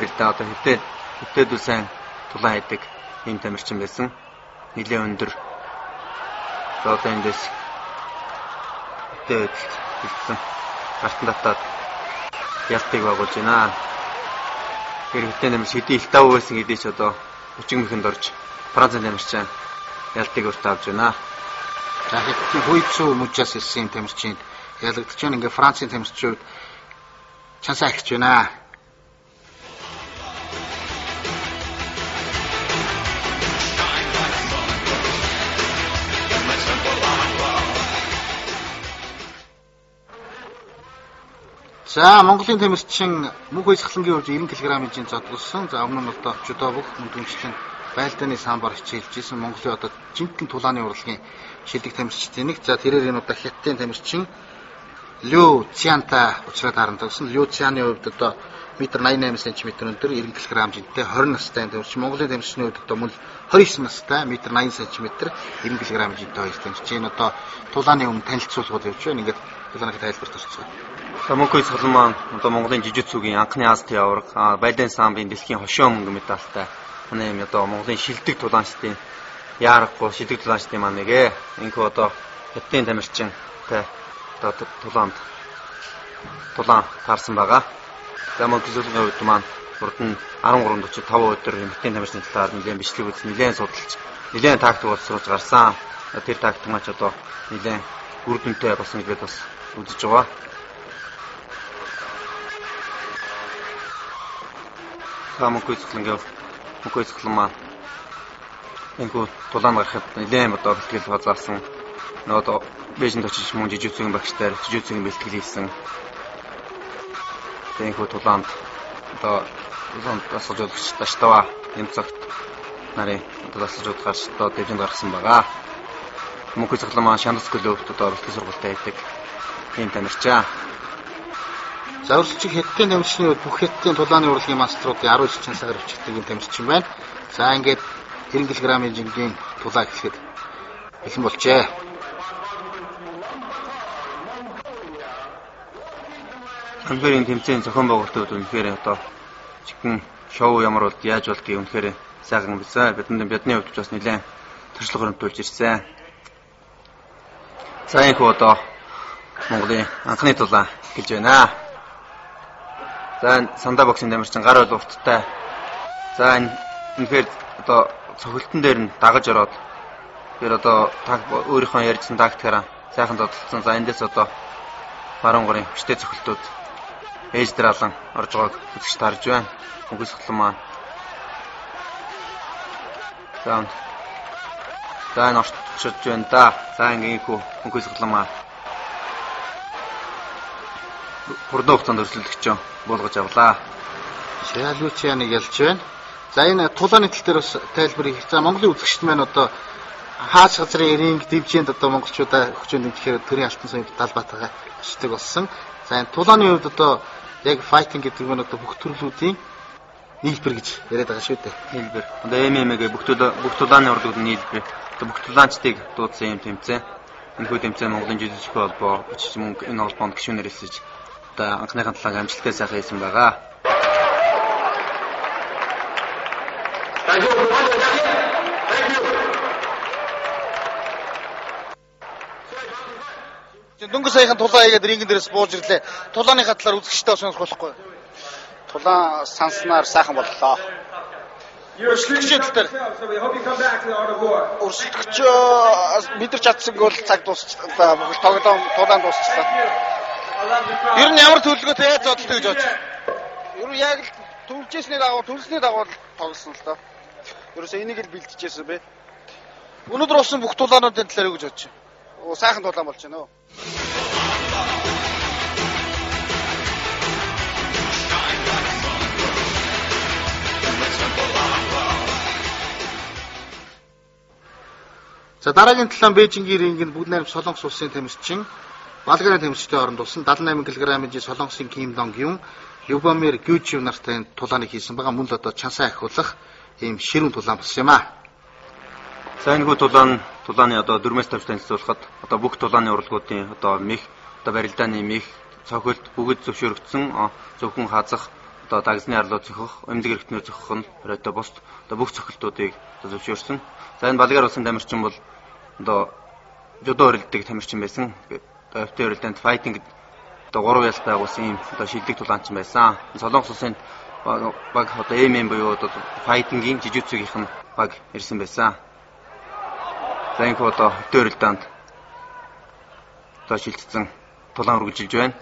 л да. Одоо хэвтээд үсэн тулаан хийдэг ийм тамирчин байсан. Нилээ өндөр. Одоо эндээс хэвтээд хэлсэн. Гартан татаад ялтыг байгуулж байна. Хэвтээд тамирч хэдий их тав байсан хэдий ч одоо 30 мэхэнд орж Францын тамирчин ялтыг өрт авж байна. За хэдий хүйцүү мужаас ирсэн тамирчин ялагдаж байна. Ингээ Францын тамирчид чансаа ихж байна. За Монголын тамирчин мөнх баясгалангийн хувьд 90 кг-ийн зодголсон. За өмнө нь одоо жудо бүх мөнгөчлэн байлдааны самбар хичээлж исэн Монголын одоо жинхэнэ тулааны урлагийн шилдэг тамирчдын нэг. За тэрээр энэ удаа Хятадын тамирчин Лю Цянта уучраад харан тогсон. Лю Цяны хувьд одоо 1.88 см өндөр 90 кг жинтэй 20 настай тамирчин. Монголын тамирчны хувьд одоо мөн 29 настай 1.80 см 90 кг жинтэй хоёр тамирчин. Одоо тулааны өмнө танилцуулгууд явж байна. Ингээд тулааны тайлбарт орцгоо. Мөнх баясгалан маань одоо Монголын жижигцүүгийн анхны Азийн аварга байлдааны самбын дэлхийн хошоо мөнгө медальтай. Манай юм одоо Монголын шилдэг тулаанчдын яарахгүй шилдэг тулаанчдын маань нэгэ. Инхүү одоо Хятадын тамирчинтай одоо тулаан таарсан байгаа. За мөнх баясгалан хувьд маань урд нь 13:45 өдөр Хятадын тамирчны талаар нэлээд бичлэг үзсэн, нэлээд судалж, нэлээд тактик боловсруулж гарсан. Тэр тактик маань ч одоо нэлээд үр дүнтэй болсон гэдэгт бас үзэж байгаа. Мөнх баясгалан маань энэхүү тулаан гарахад нэлээд одоо бэлтгэл базаасан. Одоо Бээжинд очиж мөн жижигцгийн багштай жижигцгийн бэлтгэл хийсэн. Энэхүү тулаанд одоо асуулж удагч таштава энэ цагт нарын одоо асуулж удагч одоо дэвжинд гаргасан байгаа. Мөнх баясгалан маань Шандас клубт одоо бэлтгэл сургалтад байдаг ийм тамирчаа. За өөрчлөлт Хятадын тамирчны хувьд бүх Хятадын тулааны урлагийн маструудын 19 чансаар авчигдаг юм тамирчин байна. За ингээд 90 кг-ийн жингийн тулаа гэхэд бэлэн болжээ. Үнэхээр тэмцээн зохион байгуулалтууд үнэхээр одоо чихэн шоу ямар болд яаж болдгийг үнэхээр сайхан билсэн. Бидний хувьд бас нэлээд туршлага хөрөмтүүлж ирсэн. За энэхүү одоо Монголын анхны тулаан гэлж байна. За сандаа боксинг тамирчин гар бол урттай. За энэ үнэхээр одоо цохилтон дээр нь дагаж ороод тэр одоо өөрийнхөө ярьсан тактикаараа сайхан додолцсон. За эндээс одоо баруун гарын хүчтэй цохилтууд ээж дээр алан орж байгааг үзэж тарж байна. Мөнх баясгалан маань. За энэ орчиж байна да. За ингээнхүү мөнх баясгалан маань хурдан хугацаанд өрсөлдөгчөө буулгаж авлаа. Шалуучяныг ялж байна. За энэ тулааны тал дээр бас тайлбар хийх. За Монголын үзэгчд маань одоо хаач газрын ринг дивжинд одоо монголчуудаа хүчээр дэмжихээр төрийн алтан соёлын талбайтайгаа очдог болсон. За энэ тулааны хувьд одоо яг файтинг гэдэг нь одоо бүх төрлүүдийн нийлбэр гэж яриад байгаа шүү дээ. Нийлбэр. Одоо MMA-гээ бүх тулааны урлагуудын нийлбэр. Одоо бүх тулаанчдыг дуудсан юм тэмцээн. Энэхүү тэмцээн Монголын жижигчгүй холбоо бичиж мөнгө энэ холбоонд гишүүнээр хэлсэж одоо анхныхаа талааг амжилттай сайхан хийсэн байгаа. Дөнгөж саяхан тулаан хийгээд рингэн дээрээс бууж ирлээ. Тулааныхаа талаар үзэгчтэй сонирх болохгүй. Тулаан санснаар сайхан боллоо. Өрсөлдөгчд дээр. Өрсөлдөгч мэдэрч чадсан гол цаг дуусчлаа. Тоглоом тулаан дуусчлаа. Ер нь ямар төлөвлөгөөтэй яаж зодтолтой гэж бодож байна? Ер нь яг л төлөвлөжсөний дагуу тоглосон л доо. Ерөөсөө энийг л бэлтжижсэн бэ. Өнөөдөр усан бүх тулаануудын талаар юу гэж бодож байна? Сайхан тулаан болж байна уу? За дараагийн талаан Бээжингийн рингт бүгд найрамд Солонгос улсын тамирчин Болгарын тамирчтай оронд усан 78 кг-ийн Солонгосын Ким Донг Юн Любомир Гюжив нартай тулааныг хийсэн байгаа. Мөн л одоо чансаа ахиулах ийм ширүүн тулаан болсон юм аа. За энэхүү тулааны одоо 4-өөс тавьж танилцуулахад одоо бүх тулааны урлагуудын одоо мэх, одоо барилдааны мэх, цохилт бүгд зөвшөөрөгдсөн зөвхөн хазах одоо дагсны арлуу зөхөх, эмнэлэг эрхтнэр зөхөх нь одоо бус одоо бүх цохилтуудыг зөвшөөрсөн. За энэ Балгаар улсын тамирчин бол одоо жудо өрөлдөг тамирчин байсан. Өвтө өрөлдөнд файтинг одоо 3 ялтай байгуулсан юм одоо шилдэг тулаанчин байсан. Солонгос улсын баг одоо ММ буюу одоо файтингийн жижигцүүгийнх нь баг ирсэн байсан. За энэ одоо өвтө өрөлдөнд одоо шилжсэн тулаан үргэлжилж байна.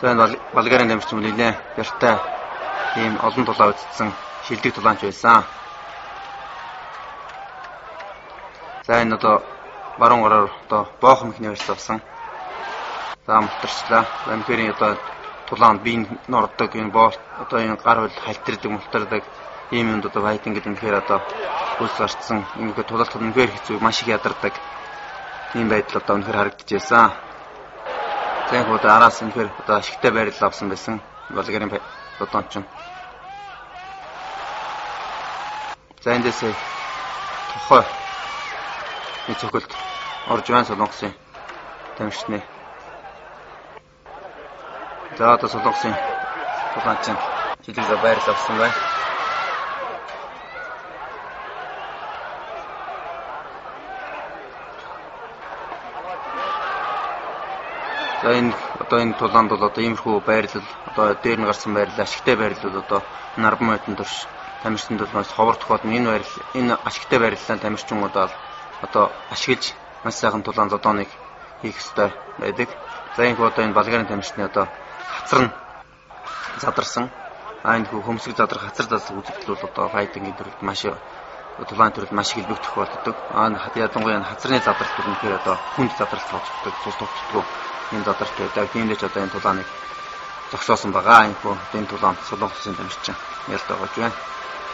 За энэ Болгарын тамирчин нэлээд яртай ийм олон тулаа үзсэн шилдэг тулаанч байсан. За энэ одоо баруун гараар одоо боох мөхний барьсан. За мултарчлаа. Вампирийн одоо тулаанд биеийн нордог энэ боол одоо энэ гар хөл халтирдаг мултардаг ийм юмд одоо файтинг гэдэг нь тэгэхээр одоо үс гарцсан. Ингээд тулалт үнэхээр хэцүү маш их ядардаг. Ийм байдал одоо үнэхээр харагдаж байсан. За энэ одоо араас үнэхээр одоо ашигтай байрлал авсан байсан. Болгарын одоонч. За эндээс тухай энэ цогцолд орж байна Солонгосын тамирчны. За одоо Солонгосын тулаанчин жилээр байрлал авсан байна. За энэ одоо энэ тулаанд бол одоо иймэрхүү байрлал одоо дээр нь гарсан байрлал ашигтай байрлал одоо нарбан модон төрш тамирчинд бол маш ховор тохиолдно. Энэ байрлал энэ ашигтай байрлалаа тамирчингууд бол одоо ашиглаж маш сайхан тулаан зодооныг хийх ёстой байдаг. За энэ одоо энэ Болгарын тамирчны одоо хацар нь задарсан. Энэ хөмсөг задрах хацар задлаг үзэгдэл бол одоо файтингийн төрөлд маш тулаан төрөлд маш их илбэг тохиолддог. Ядангуяа хацрын задралт гэхээр одоо хүнд задралт тооцогддог, цус тогтдог энэ задралт байдаг. Тиймдээ ч одоо энэ тулааныг зогсоосон байгаа. Энэ тулаан Солонгосын тамирчин ялтай байгаа юм.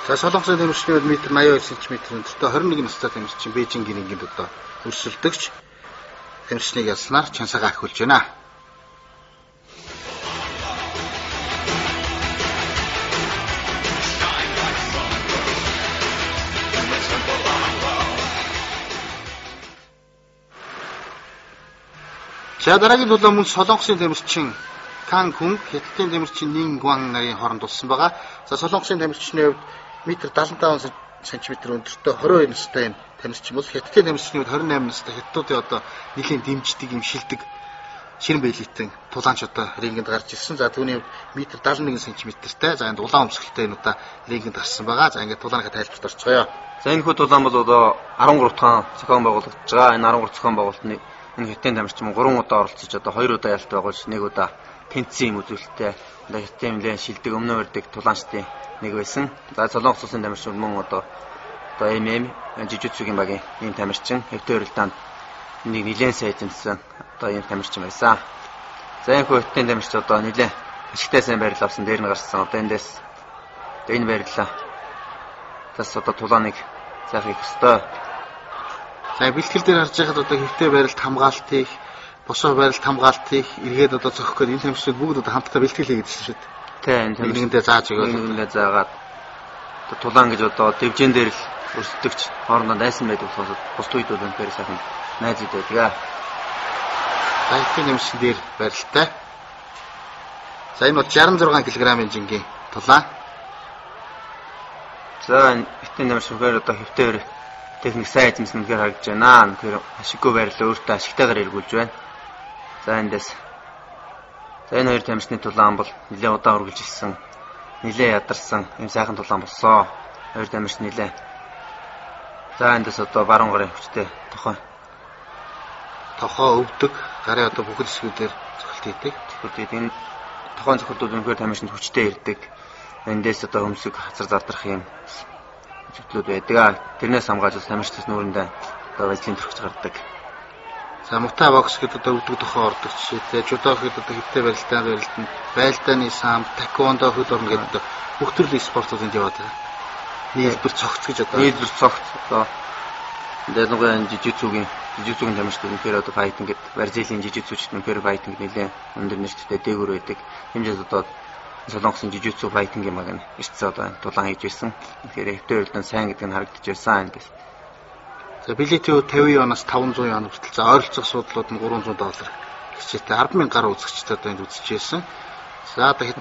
За Солонгосын тамирчны бол метр 82 см өндөртэй 21 настай тамирчин Бээжингийн ингэнд одоо өрсөлдөгч тамирчныг ялснаар чансагаа ахиулж байна. За дараагийн тулаан мөн Солонгосын тамирчин Кан Хүн, Хятадын тамирчин Нин Гван нарын хооронд болсон байгаа. За Солонгосын тамирчны хувьд метр 75 см өндөртэй 22 настай энэ тамирчин бол Хятадын тамирчны хувьд 28 настай хятадуудын одоо нэлийн дэмждэг юм шилдэг ширэн бэлэтэн тулаанч одоо рингенд гарч ирсэн. За түүний метр 71 см-тэй. За энэ улаан өмсгөлтэй энэ удаа рингенд гарсан байгаа. За ингээд тулааныхаа тайлбарт орцгоё. За энэ хүү тулаан бол одоо 13 дахь зохион байгуулагдж байгаа. Энэ 13 зохион байгуулалтны энэ хятадын тамирчин 3 удаа оролцож одоо 2 удаа ялт байгуулж 1 удаа тэнцсэн юм үзүүлэлттэй одоо хятадын нэлээд шилдэг өмнө өрдөг тулаанчдын нэг байсан. За Солонгос улсын тамирчин мөн одоо ММ жижигцүүгийн багийн ийм тамирчин хөвтө өрөлдөнд нэг нэлээд сайн эзэмсэн одоо ийм тамирчин байсан. За энэ хятадын тамирчин одоо нэлээд ашигтай сайн байрлал авсан дээр нь гарсан. Одоо эндээс энэ байрлалаа тас одоо тулааныг заах их ёстой. За бэлтгэл дээр харж байхад одоо хөвтө байралд хамгаалтыг босоо байралд хамгаалтыг эргээд одоо зохих гээд энэ тамирчид бүгд одоо хамтдаа бэлтгэл хийгээдсэн шүү дээ. Тэ энэ тамирчиндээ зааж өгöd нэгэндээ заагаад тулаан гэж одоо дэвжэн дээр л өрсөлдөгч хоорондоо найсан байдаг болохоор бус үед бол өнөхөр сайхан найзууд байдаг. За ихэнх тамирчин дээр байралтай. За энэ бол 66 кг-ийн жингийн тулаан. За ихэнх тамирчин одоо хөвтөөр техник сайн эзэмсэн гэхээр харагдаж байна. Тэр ашиггүй байрлал өөртөө ашигтайгаар эргүүлж байна. За эндээс за энэ хоёр тамирчны тулаан бол нэлээд удаан үргэлжилсэн, нэлээд ядарсан юм сайхан тулаан болсон. Хоёр тамирч нэлээд. За эндээс одоо баруун гарын хүчтэй тохоо өвдөг, гарын одоо бүхэл хэсгүүдээр цохилт хийдэг. Энэ тохоон цохилтууд өнөхөр тамирчинд хүчтэй ирдэг. Эндээс одоо хөмсөг хацар задрах юм зүйлүүд байдаг. Тэрнээс хамгаалж тамирчдаас нүүрэндээ одоо ажлын төрөгч гардаг. За мута бокс гэдэг одоо өвдөг тохоо ордог жишээтэй. Жудо гэдэг одоо хөвтэй барилдааны байлдааны сам, таквондо хөл орно гэдэг бүх төрлийн спортуудад яваад байгаа. Нийлбэр цогц гэж одоо нийлбэр цогц одоо дэднугын жижигцүүгийн тамирчид үнэхээр одоо файтинг гэдэг Бразилийн жижигцүүчд үнэхээр файтинг нэлээд өндөр нэртэй дээгүүр байдаг. Хэмжээд одоо Солонгосын жижигцүү файтинг юм аа ирсэн одоо тулаан хийж байсан. Тэгэхээр хөвтөөрөлдөн сайн гэдэг нь харагдаж байсан гэсэн. За билетийн 50 оноос 500 он хүртэл за ойролцоох суудлууд нь $300 хичээтэй 10,000 гаруй үзэгчтэй одоо энд үзэж байсан. За одоо